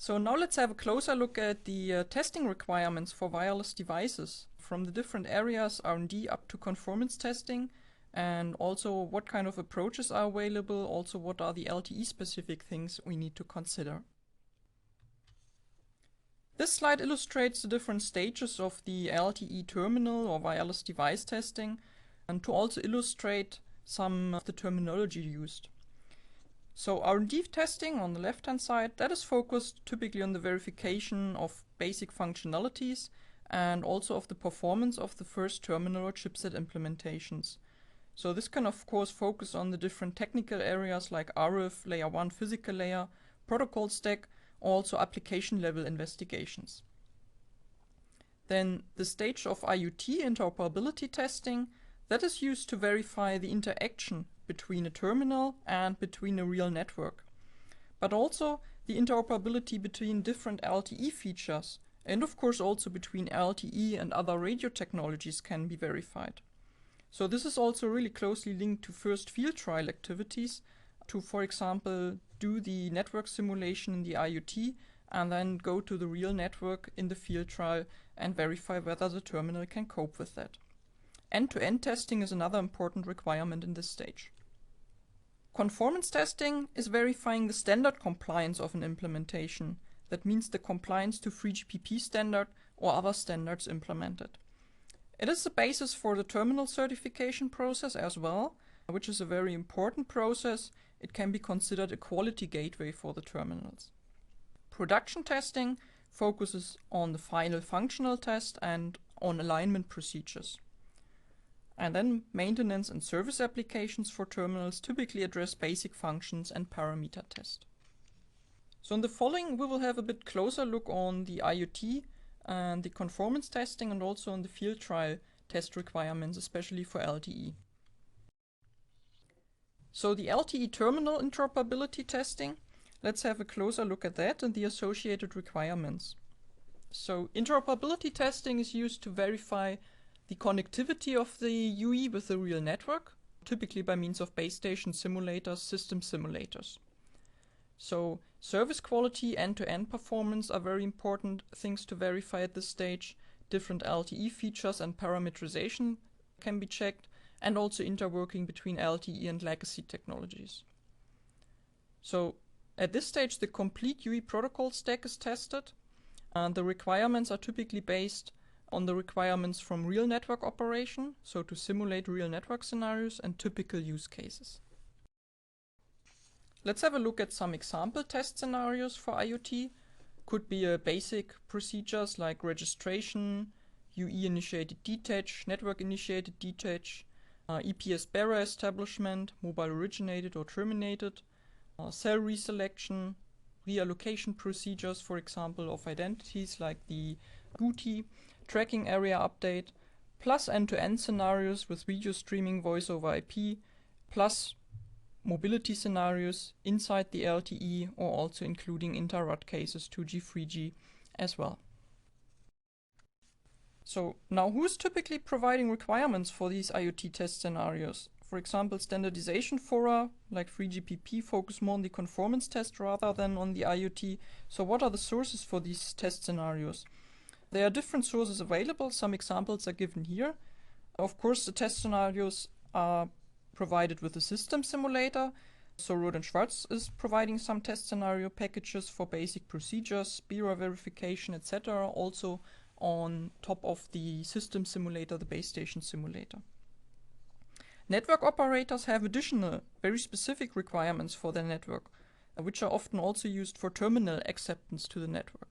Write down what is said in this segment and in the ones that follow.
So now let's have a closer look at the testing requirements for wireless devices from the different areas R&D up to conformance testing, and also what kind of approaches are available, also what are the LTE specific things we need to consider. This slide illustrates the different stages of the LTE terminal or wireless device testing, and to also illustrate some of the terminology used. So R&D testing on the left hand side, that is focused typically on the verification of basic functionalities and also of the performance of the first terminal or chipset implementations. So this can of course focus on the different technical areas like RF, layer 1 physical layer, protocol stack, also application level investigations. Then the stage of IoT interoperability testing, that is used to verify the interaction between a terminal and between a real network, but also the interoperability between different LTE features, and of course also between LTE and other radio technologies can be verified. So this is also really closely linked to first field trial activities to, for example, do the network simulation in the IoT and then go to the real network in the field trial and verify whether the terminal can cope with that. End-to-end testing is another important requirement in this stage. Conformance testing is verifying the standard compliance of an implementation. That means the compliance to 3GPP standard or other standards implemented. It is the basis for the terminal certification process as well, which is a very important process. It can be considered a quality gateway for the terminals. Production testing focuses on the final functional test and on alignment procedures. And then maintenance and service applications for terminals typically address basic functions and parameter test. So in the following we will have a bit closer look on the IoT and the conformance testing and also on the field trial test requirements, especially for LTE. So the LTE terminal interoperability testing, let's have a closer look at that and the associated requirements. So interoperability testing is used to verify the connectivity of the UE with the real network, typically by means of base station simulators, system simulators. So service quality, end-to-end performance are very important things to verify at this stage. Different LTE features and parameterization can be checked, and also interworking between LTE and legacy technologies. So at this stage the complete UE protocol stack is tested, and the requirements are typically based on the requirements from real network operation, so to simulate real network scenarios and typical use cases. Let's have a look at some example test scenarios for IoT. Could be basic procedures like registration, UE initiated detach, network initiated detach, EPS bearer establishment, mobile originated or terminated, cell reselection, reallocation procedures, for example, of identities like the GUTI, tracking area update, plus end-to-end scenarios with video streaming voice over IP, plus mobility scenarios inside the LTE or also including inter-RUT cases 2G, 3G as well. So now who's typically providing requirements for these IoT test scenarios? For example, standardization fora like 3GPP focus more on the conformance test rather than on the IoT. So what are the sources for these test scenarios? There are different sources available. Some examples are given here. Of course, the test scenarios are provided with a system simulator. So Roth & Schwarz is providing some test scenario packages for basic procedures, BIRA verification, etc. Also on top of the system simulator, the base station simulator. Network operators have additional, very specific requirements for their network, which are often also used for terminal acceptance to the network.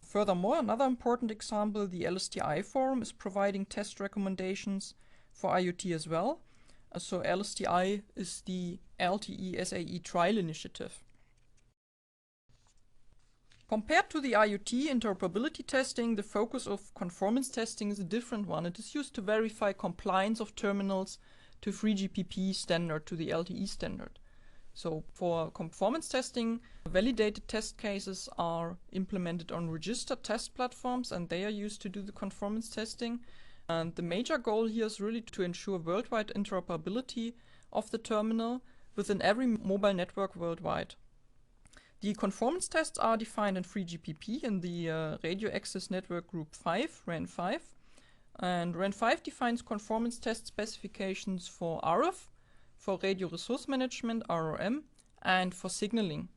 Furthermore, another important example, the LSTI forum is providing test recommendations for IoT as well. So LSTI is the LTE SAE trial initiative. Compared to the IoT interoperability testing, the focus of conformance testing is a different one. It is used to verify compliance of terminals to 3GPP standard, to the LTE standard. So for conformance testing, validated test cases are implemented on registered test platforms and they are used to do the conformance testing. And the major goal here is really to ensure worldwide interoperability of the terminal within every mobile network worldwide. The conformance tests are defined in FreeGPP in the Radio Access Network Group 5, RAN 5. And RAN 5 defines conformance test specifications for RF, for radio resource management, RRM, and for signaling.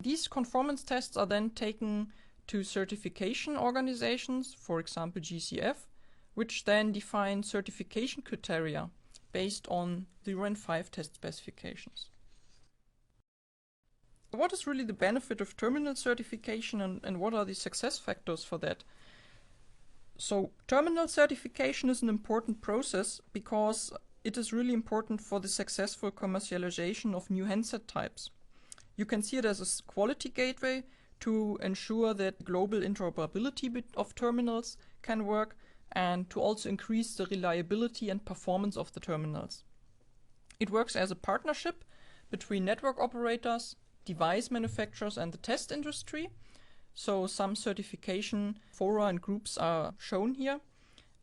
These conformance tests are then taken to certification organizations, for example GCF, which then define certification criteria based on the RAN 5 test specifications. What is really the benefit of terminal certification, and what are the success factors for that? So terminal certification is an important process because it is really important for the successful commercialization of new handset types. You can see it as a quality gateway to ensure that global interoperability of terminals can work, and to also increase the reliability and performance of the terminals. It works as a partnership between network operators, device manufacturers, and the test industry. So some certification fora and groups are shown here,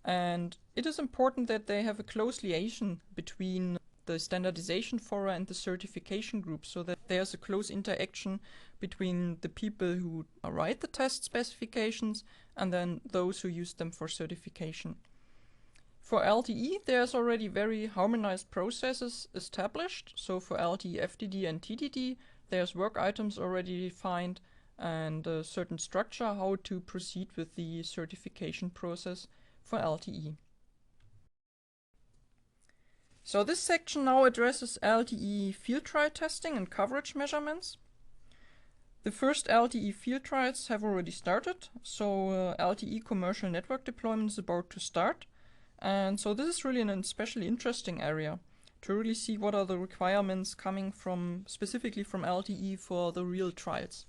and it is important that they have a close liaison between the standardization fora and the certification group, so that there's a close interaction between the people who write the test specifications and then those who use them for certification. For LTE, there's already very harmonized processes established. So for LTE, FDD, and TDD, there's work items already defined and a certain structure how to proceed with the certification process for LTE. So this section now addresses LTE field trial testing and coverage measurements. The first LTE field trials have already started, so LTE commercial network deployment is about to start. And so this is really an especially interesting area to really see what are the requirements coming from, specifically from LTE for the real trials.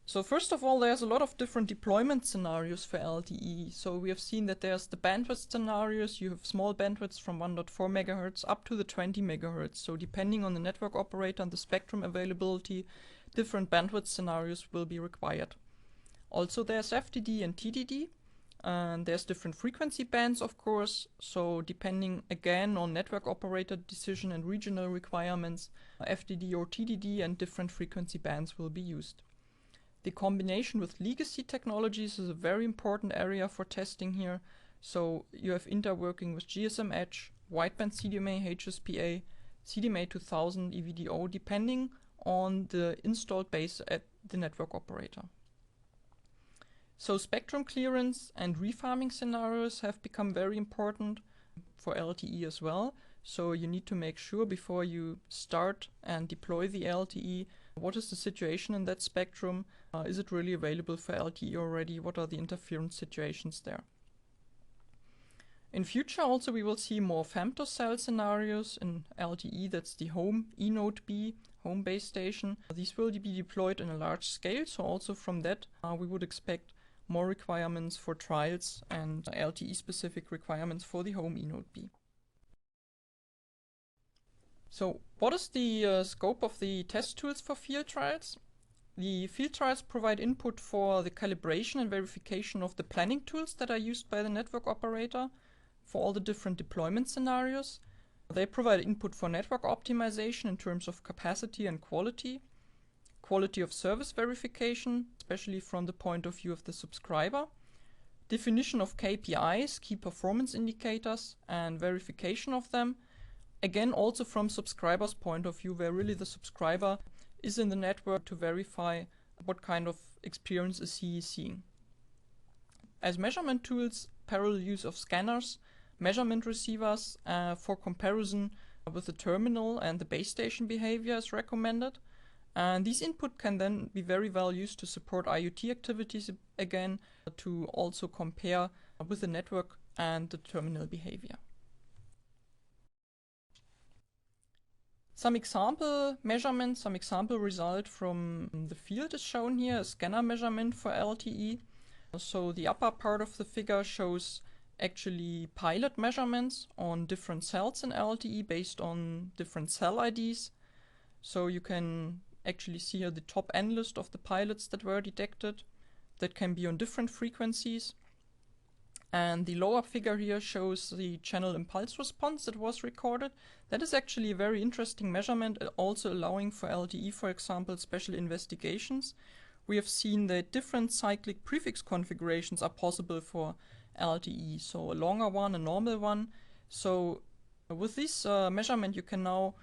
So first of all, there's a lot of different deployment scenarios for LTE. So we have seen that there's the bandwidth scenarios. You have small bandwidths from 1.4 MHz up to the 20 MHz. So depending on the network operator and the spectrum availability, different bandwidth scenarios will be required. Also there's FDD and TDD, and there's different frequency bands, of course. So depending again on network operator decision and regional requirements, FDD or TDD and different frequency bands will be used. The combination with legacy technologies is a very important area for testing here. So you have interworking with GSM Edge, wideband CDMA, HSPA, CDMA 2000, EVDO, depending on the installed base at the network operator. So spectrum clearance and refarming scenarios have become very important for LTE as well. So you need to make sure before you start and deploy the LTE, what is the situation in that spectrum? Is it really available for LTE already? What are the interference situations there? In future also we will see more femtocell scenarios in LTE. That's the home eNode B, home base station. These will be deployed in a large scale, so also from that we would expect more requirements for trials and LTE specific requirements for the home eNode B. So what is the scope of the test tools for field trials? The field trials provide input for the calibration and verification of the planning tools that are used by the network operator for all the different deployment scenarios. They provide input for network optimization in terms of capacity and quality of service verification, especially from the point of view of the subscriber, definition of KPIs, key performance indicators, and verification of them. Again, also from subscriber's point of view, where really the subscriber is in the network to verify what kind of experience is he seeing. As measurement tools, parallel use of scanners, measurement receivers for comparison with the terminal and the base station behavior is recommended. And these input can then be very well used to support IoT activities again, to also compare with the network and the terminal behavior. Some example measurements, some example result from the field is shown here, a scanner measurement for LTE. So the upper part of the figure shows actually pilot measurements on different cells in LTE based on different cell IDs. So you can actually see here the top N list of the pilots that were detected. That can be on different frequencies. And the lower figure here shows the channel impulse response that was recorded. That is actually a very interesting measurement, also allowing for LTE, for example, special investigations. We have seen that different cyclic prefix configurations are possible for LTE, so a longer one, a normal one. So with this measurement you can now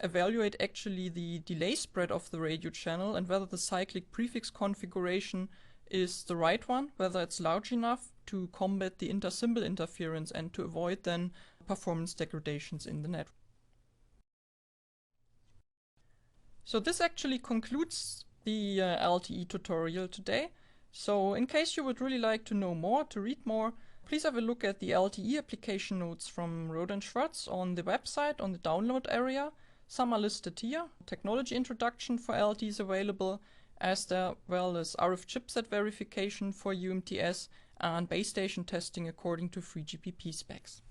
evaluate actually the delay spread of the radio channel and whether the cyclic prefix configuration is the right one, whether it's large enough to combat the inter-symbol interference and to avoid then performance degradations in the network. So this actually concludes the LTE tutorial today. So in case you would really like to know more, to read more, please have a look at the LTE application notes from Roth and Schwartz on the website on the download area. Some are listed here. Technology introduction for LTE is available, as well as RF chipset verification for UMTS and base station testing according to 3GPP specs.